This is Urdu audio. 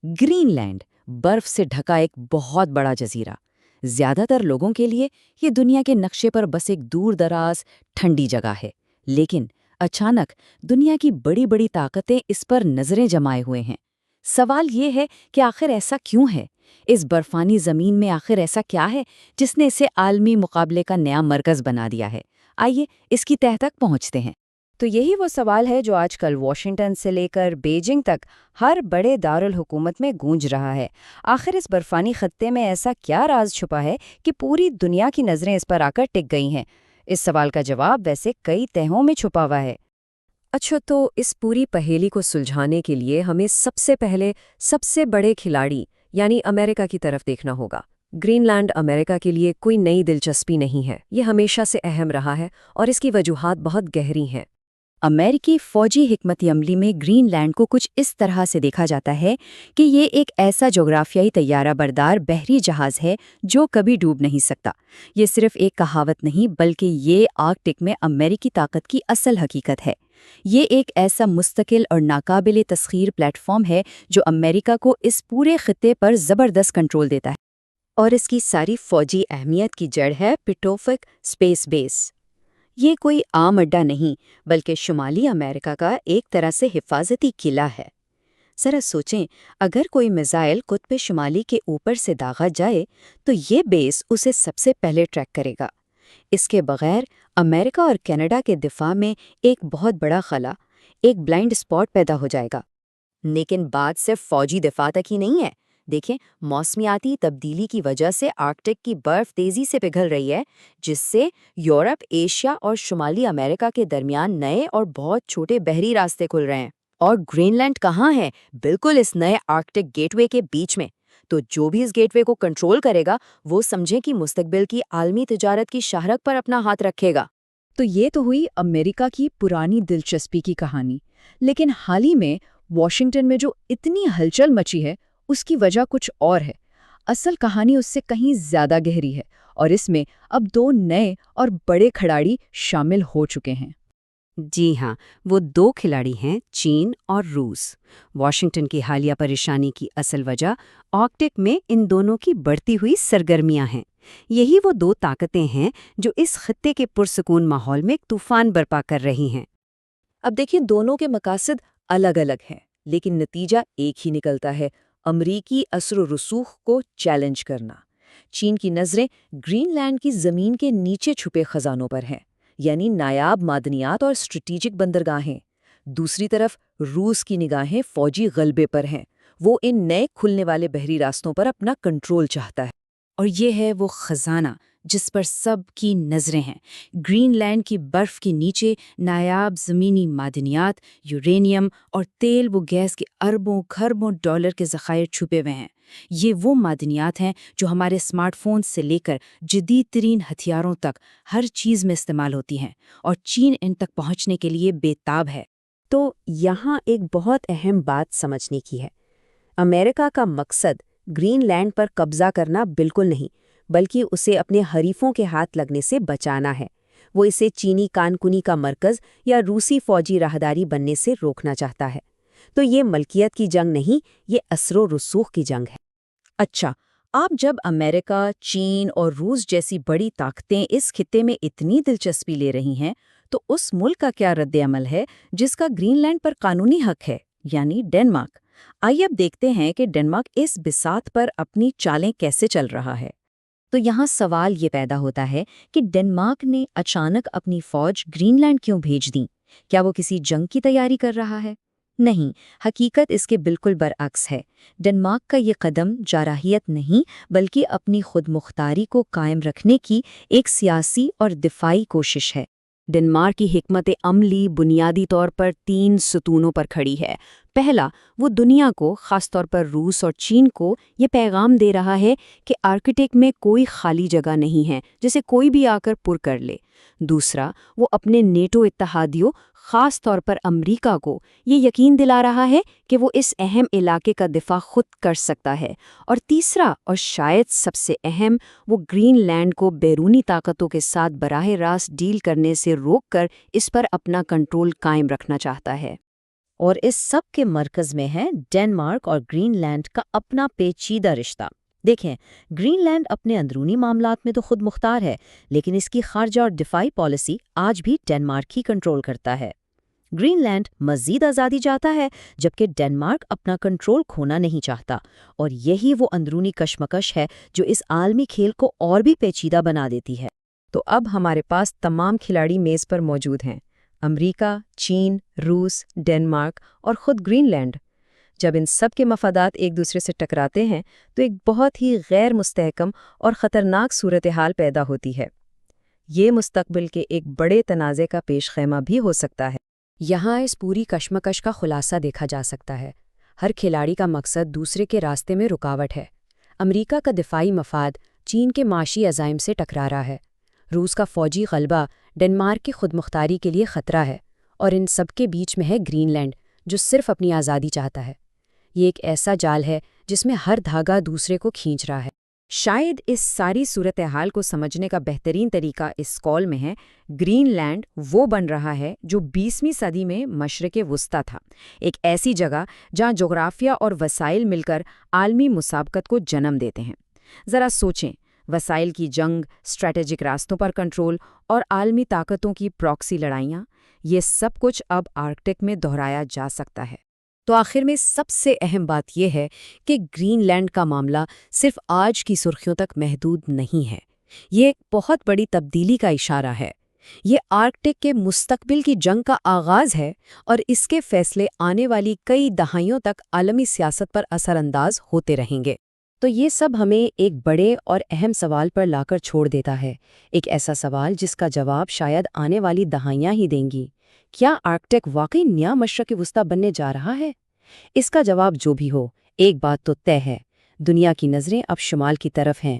گرین لینڈ برف سے ڈھکا ایک بہت بڑا جزیرہ۔ زیادہ تر لوگوں کے لیے یہ دنیا کے نقشے پر بس ایک دور دراز ٹھنڈی جگہ ہے، لیکن اچانک دنیا کی بڑی بڑی طاقتیں اس پر نظریں جمائے ہوئے ہیں۔ سوال یہ ہے کہ آخر ایسا کیوں ہے؟ اس برفانی زمین میں آخر ایسا کیا ہے جس نے اسے عالمی مقابلے کا نیا مرکز بنا دیا ہے؟ آئیے اس کی تہہ تک پہنچتے ہیں۔ تو یہی وہ سوال ہے جو آج کل واشنگٹن سے لے کر بیجنگ تک ہر بڑے دارالحکومت میں گونج رہا ہے۔ آخر اس برفانی خطے میں ایسا کیا راز چھپا ہے کہ پوری دنیا کی نظریں اس پر آ کر ٹک گئی ہیں؟ اس سوال کا جواب ویسے کئی تہوں میں چھپا ہوا ہے۔ اچھا، تو اس پوری پہیلی کو سلجھانے کے لیے ہمیں سب سے پہلے سب سے بڑے کھلاڑی یعنی امریکہ کی طرف دیکھنا ہوگا۔ گرین لینڈ امریکہ کے لیے کوئی نئی دلچسپی نہیں ہے، یہ ہمیشہ سے اہم رہا ہے اور اس کی وجوہات بہت گہری ہیں۔ امریکی فوجی حکمت عملی میں گرین لینڈ کو کچھ اس طرح سے دیکھا جاتا ہے کہ یہ ایک ایسا جغرافیائی طیارہ بردار بحری جہاز ہے جو کبھی ڈوب نہیں سکتا۔ یہ صرف ایک کہاوت نہیں بلکہ یہ آرکٹک میں امریکی طاقت کی اصل حقیقت ہے۔ یہ ایک ایسا مستقل اور ناقابل تسخیر پلیٹ فارم ہے جو امریکہ کو اس پورے خطے پر زبردست کنٹرول دیتا ہے۔ اور اس کی ساری فوجی اہمیت کی جڑ ہے پیٹوفک اسپیس بیس۔ یہ کوئی عام اڈا نہیں بلکہ شمالی امریکہ کا ایک طرح سے حفاظتی قلعہ ہے۔ ذرا سوچیں، اگر کوئی میزائل قطب شمالی کے اوپر سے داغا جائے تو یہ بیس اسے سب سے پہلے ٹریک کرے گا۔ اس کے بغیر امریکہ اور کینیڈا کے دفاع میں ایک بہت بڑا خلا، ایک بلائنڈ اسپاٹ پیدا ہو جائے گا۔ لیکن بات صرف فوجی دفاع تک ہی نہیں ہے۔ دیکھیں، موسمیاتی تبدیلی کی وجہ سے آرکٹک کی برف تیزی سے پگھل رہی ہے، جس سے یورپ، ایشیا اور شمالی امریکہ کے درمیان نئے اور بہت چھوٹے بحری راستے کھل رہے ہیں۔ اور گرین لینڈ کہاں ہے؟ بالکل اس نئے آرکٹک گیٹ وے کے بیچ میں۔ تو جو بھی اس گیٹ وے کو کنٹرول کرے گا وہ سمجھیں کہ مستقبل کی عالمی تجارت کی شاہراہ پر اپنا ہاتھ رکھے گا۔ تو یہ تو ہوئی امریکہ کی پرانی دلچسپی کی کہانی، لیکن حال ہی میں واشنگٹن میں جو اتنی ہلچل مچی ہے اس کی وجہ کچھ اور ہے۔ اصل کہانی اس سے کہیں زیادہ گہری ہے اور اس میں اب دو نئے اور بڑے کھلاڑی شامل ہو چکے ہیں۔ جی ہاں، وہ دو کھلاڑی ہیں، چین اور روس۔ واشنگٹن کی حالیہ پریشانی کی اصل وجہ آرکٹک میں ان دونوں کی بڑھتی ہوئی سرگرمیاں ہیں۔ یہی وہ دو طاقتیں ہیں جو اس خطے کے پرسکون ماحول میں ایک طوفان برپا کر رہی ہیں۔ اب دیکھیں، دونوں کے مقاصد الگ الگ ہیں لیکن نتیجہ ایک ہی نکلتا ہے: امریکی اثر و رسوخ کو چیلنج کرنا۔ چین کی نظریں گرین لینڈ کی زمین کے نیچے چھپے خزانوں پر ہیں، یعنی نایاب معدنیات اور اسٹریٹجک بندرگاہیں۔ دوسری طرف روس کی نگاہیں فوجی غلبے پر ہیں، وہ ان نئے کھلنے والے بحری راستوں پر اپنا کنٹرول چاہتا ہے۔ اور یہ ہے وہ خزانہ جس پر سب کی نظریں ہیں۔ گرین لینڈ کی برف کے نیچے نایاب زمینی معدنیات، یورینیم اور تیل و گیس کے اربوں خربوں ڈالر کے ذخائر چھپے ہوئے ہیں۔ یہ وہ معدنیات ہیں جو ہمارے اسمارٹ فون سے لے کر جدید ترین ہتھیاروں تک ہر چیز میں استعمال ہوتی ہیں، اور چین ان تک پہنچنے کے لیے بے تاب ہے۔ تو یہاں ایک بہت اہم بات سمجھنے کی ہے۔ امریکہ کا مقصد گرین لینڈ پر قبضہ کرنا بالکل نہیں، بلکہ اسے اپنے حریفوں کے ہاتھ لگنے سے بچانا ہے۔ وہ اسے چینی کانکنی کا مرکز یا روسی فوجی راہداری بننے سے روکنا چاہتا ہے۔ تو یہ ملکیت کی جنگ نہیں، یہ اثر و رسوخ کی جنگ ہے۔ اچھا، آپ جب امریکہ، چین اور روس جیسی بڑی طاقتیں اس خطے میں اتنی دلچسپی لے رہی ہیں تو اس ملک کا کیا رد عمل ہے جس کا گرین لینڈ پر قانونی حق ہے، یعنی ڈنمارک؟ آئیے اب دیکھتے ہیں کہ ڈنمارک اس بساط پر اپنی چالیں کیسے چل رہا ہے۔ تو یہاں سوال یہ پیدا ہوتا ہے کہ ڈنمارک نے اچانک اپنی فوج گرین لینڈ کیوں بھیج دی؟ کیا وہ کسی جنگ کی تیاری کر رہا ہے؟ نہیں، حقیقت اس کے بالکل برعکس ہے۔ ڈنمارک کا یہ قدم جارحیت نہیں بلکہ اپنی خود مختاری کو قائم رکھنے کی ایک سیاسی اور دفاعی کوشش ہے۔ ڈنمارک کی حکمت عملی بنیادی طور پر 3 ستونوں پر کھڑی ہے۔ پہلا، وہ دنیا کو، خاص طور پر روس اور چین کو، یہ پیغام دے رہا ہے کہ آرکٹک میں کوئی خالی جگہ نہیں ہے جسے کوئی بھی آ کر پر کر لے۔ دوسرا، وہ اپنے نیٹو اتحادیوں، خاص طور پر امریکہ کو، یہ یقین دلا رہا ہے کہ وہ اس اہم علاقے کا دفاع خود کر سکتا ہے۔ اور تیسرا، اور شاید سب سے اہم، وہ گرین لینڈ کو بیرونی طاقتوں کے ساتھ براہ راست ڈیل کرنے سے روک کر اس پر اپنا کنٹرول قائم رکھنا چاہتا ہے۔ اور اس سب کے مرکز میں ہے ڈنمارک اور گرین لینڈ کا اپنا پیچیدہ رشتہ۔ دیکھیں، گرین لینڈ اپنے اندرونی معاملات میں تو خود مختار ہے، لیکن اس کی خارجہ اور دفاعی پالیسی آج بھی ڈنمارک ہی کنٹرول کرتا ہے۔ گرین لینڈ مزید آزادی چاہتا ہے، جبکہ ڈنمارک اپنا کنٹرول کھونا نہیں چاہتا، اور یہی وہ اندرونی کشمکش ہے جو اس عالمی کھیل کو اور بھی پیچیدہ بنا دیتی ہے۔ تو اب ہمارے پاس تمام کھلاڑی میز پر موجود ہیں: امریکہ، چین، روس، ڈنمارک اور خود گرین لینڈ۔ جب ان سب کے مفادات ایک دوسرے سے ٹکراتے ہیں تو ایک بہت ہی غیر مستحکم اور خطرناک صورتحال پیدا ہوتی ہے۔ یہ مستقبل کے ایک بڑے تنازع کا پیش خیمہ بھی ہو سکتا ہے۔ یہاں اس پوری کشمکش کا خلاصہ دیکھا جا سکتا ہے۔ ہر کھلاڑی کا مقصد دوسرے کے راستے میں رکاوٹ ہے۔ امریکہ کا دفاعی مفاد چین کے معاشی عزائم سے ٹکرا رہا ہے۔ روس کا فوجی غلبہ ڈنمارک کی خود مختاری کے لیے خطرہ ہے، اور ان سب کے بیچ میں ہے گرین لینڈ جو صرف اپنی آزادی چاہتا ہے۔ یہ ایک ایسا جال ہے جس میں ہر دھاگا دوسرے کو کھینچ رہا ہے۔ شاید اس ساری صورتحال کو سمجھنے کا بہترین طریقہ اس قول میں ہے، گرین لینڈ وہ بن رہا ہے جو 20ویں صدی میں مشرق وسطیٰ تھا، ایک ایسی جگہ جہاں جغرافیہ اور وسائل مل کر عالمی مسابقت کو جنم دیتے ہیں۔ ذرا سوچیں، وسائل کی جنگ، اسٹریٹجک راستوں پر کنٹرول اور عالمی طاقتوں کی پراکسی لڑائیاں، یہ سب کچھ اب آرکٹک میں دہرایا جا سکتا ہے۔ تو آخر میں سب سے اہم بات یہ ہے کہ گرین لینڈ کا معاملہ صرف آج کی سرخیوں تک محدود نہیں ہے۔ یہ ایک بہت بڑی تبدیلی کا اشارہ ہے۔ یہ آرکٹک کے مستقبل کی جنگ کا آغاز ہے، اور اس کے فیصلے آنے والی کئی دہائیوں تک عالمی سیاست پر اثر انداز ہوتے رہیں گے۔ تو یہ سب ہمیں ایک بڑے اور اہم سوال پر لا کر چھوڑ دیتا ہے، ایک ایسا سوال جس کا جواب شاید آنے والی دہائیاں ہی دیں گی۔ کیا آرکٹک واقعی نیا مشرق وسطیٰ بننے جا رہا ہے؟ اس کا جواب جو بھی ہو، ایک بات تو طے ہے، دنیا کی نظریں اب شمال کی طرف ہیں۔